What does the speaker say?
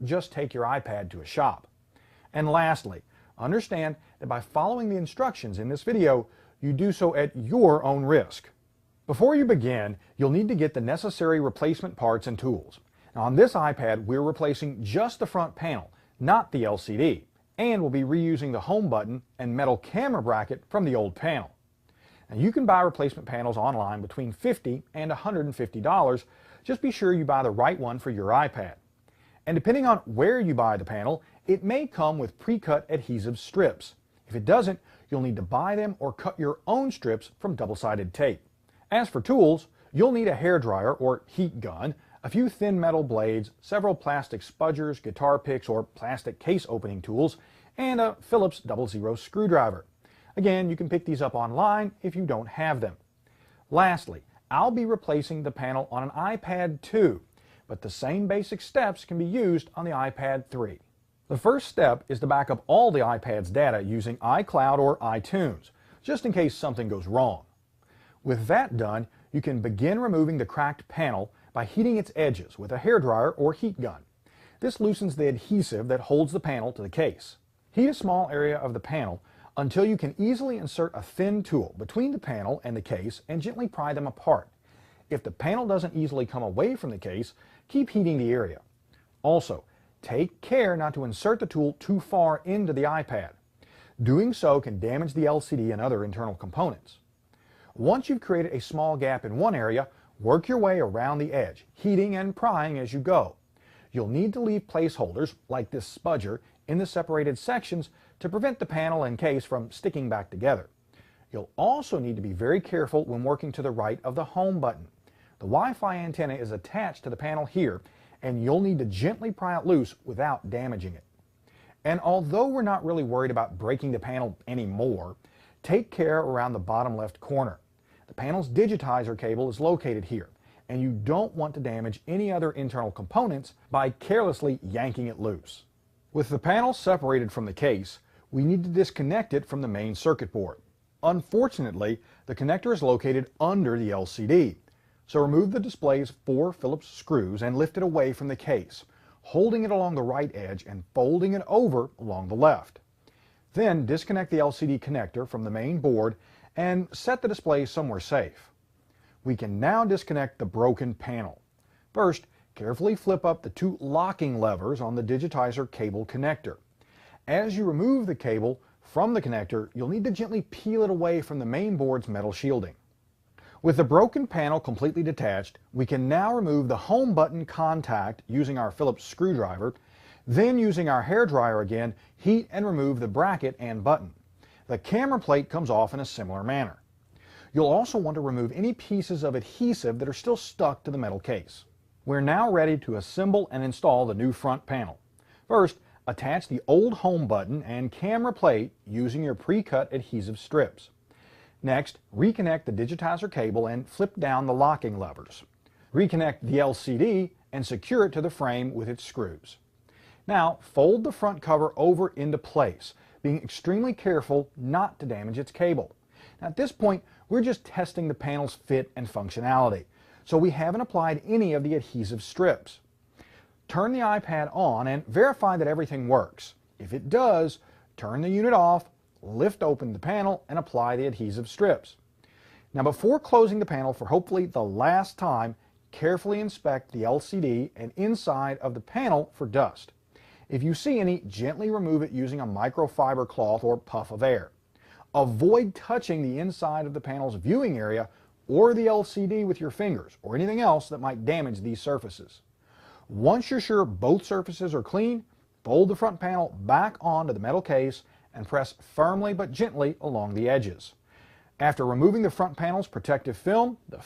just take your iPad to a shop. And lastly, understand that by following the instructions in this video, you do so at your own risk. Before you begin, you'll need to get the necessary replacement parts and tools. Now, on this iPad, we're replacing just the front panel, not the LCD, and we'll be reusing the home button and metal camera bracket from the old panel. Now, you can buy replacement panels online between $50 and $150. Just be sure you buy the right one for your iPad. And depending on where you buy the panel, it may come with pre-cut adhesive strips. If it doesn't, you'll need to buy them or cut your own strips from double-sided tape. As for tools, you'll need a hairdryer or heat gun, a few thin metal blades, several plastic spudgers, guitar picks, or plastic case opening tools, and a Phillips 00 screwdriver. Again, you can pick these up online if you don't have them. Lastly, I'll be replacing the panel on an iPad 2, but the same basic steps can be used on the iPad 3. The first step is to back up all the iPad's data using iCloud or iTunes, just in case something goes wrong. With that done, you can begin removing the cracked panel by heating its edges with a hairdryer or heat gun. This loosens the adhesive that holds the panel to the case. Heat a small area of the panel until you can easily insert a thin tool between the panel and the case and gently pry them apart. If the panel doesn't easily come away from the case, keep heating the area. Also, take care not to insert the tool too far into the iPad. Doing so can damage the LCD and other internal components. Once you've created a small gap in one area, work your way around the edge, heating and prying as you go. You'll need to leave placeholders, like this spudger, in the separated sections to prevent the panel and case from sticking back together. You'll also need to be very careful when working to the right of the home button. The Wi-Fi antenna is attached to the panel here, and you'll need to gently pry it loose without damaging it. And although we're not really worried about breaking the panel anymore, take care around the bottom left corner. The panel's digitizer cable is located here, and you don't want to damage any other internal components by carelessly yanking it loose. With the panel separated from the case, we need to disconnect it from the main circuit board. Unfortunately, the connector is located under the LCD, so remove the display's 4 Phillips screws and lift it away from the case, holding it along the right edge and folding it over along the left. Then disconnect the LCD connector from the main board and set the display somewhere safe. We can now disconnect the broken panel. First, carefully flip up the 2 locking levers on the digitizer cable connector. As you remove the cable from the connector, you'll need to gently peel it away from the main board's metal shielding. With the broken panel completely detached, we can now remove the home button contact using our Phillips screwdriver. Then, using our hairdryer again, heat and remove the bracket and button. The camera plate comes off in a similar manner. You'll also want to remove any pieces of adhesive that are still stuck to the metal case. We're now ready to assemble and install the new front panel. First, attach the old home button and camera plate using your pre-cut adhesive strips. Next, reconnect the digitizer cable and flip down the locking levers. Reconnect the LCD and secure it to the frame with its screws. Now, fold the front cover over into place, being extremely careful not to damage its cable. Now, at this point, we're just testing the panel's fit and functionality, so we haven't applied any of the adhesive strips. Turn the iPad on and verify that everything works. If it does, turn the unit off, lift open the panel, and apply the adhesive strips. Now, before closing the panel for hopefully the last time, carefully inspect the LCD and inside of the panel for dust. If you see any, gently remove it using a microfiber cloth or puff of air. Avoid touching the inside of the panel's viewing area or the LCD with your fingers or anything else that might damage these surfaces. Once you're sure both surfaces are clean, fold the front panel back onto the metal case and press firmly but gently along the edges. After removing the front panel's protective film, the